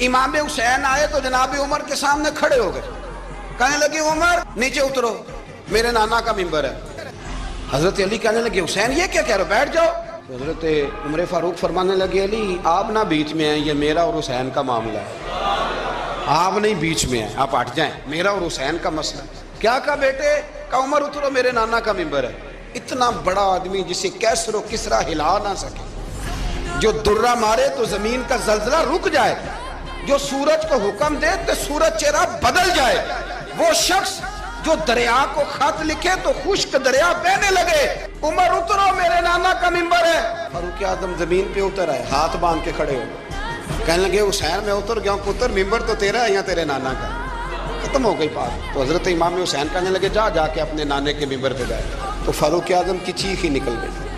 इमाम हुसैन आए तो जनाब उमर के सामने खड़े हो गए, कहने लगे उमर नीचे उतरो, मेरे नाना का मिंबर है। हजरत अली कहने लगे हुसैन ये क्या कह रहे हो, बैठ जाओ। तो हजरत उमर फारूक फरमाने लगे अली आप ना बीच में हैं, ये मेरा और हुसैन का मामला है, आप नहीं बीच में हैं, आप हट जाएं, मेरा और हुसैन का मसला। क्या कहा बेटे, का उमर उतरो मेरे नाना का मिंबर है। इतना बड़ा आदमी जिसे कैसरो किसरा हिला ना सके, जो दुर्रा मारे तो जमीन का जलजला रुक जाए, जो सूरज को हुक्म दे तो सूरज चेहरा बदल जाए, वो शख्स जो दरिया को खत लिखे तो खुश्क दरिया बहने लगे। उमर उतरो मेरे नाना का मिंबर है। फारूक आजम जमीन पे उतर आए, हाथ बांध के खड़े हो गए, कहने लगे हुसैन मैं उतर गया पुत्र, मिंबर तो तेरा है या तेरे नाना का। खत्म हो गई बात। तो हजरत इमाम हुसैन कहने लगे जा जाके अपने नाने के मिंबर पे गए, तो फारूक आजम की चीख ही निकल गई।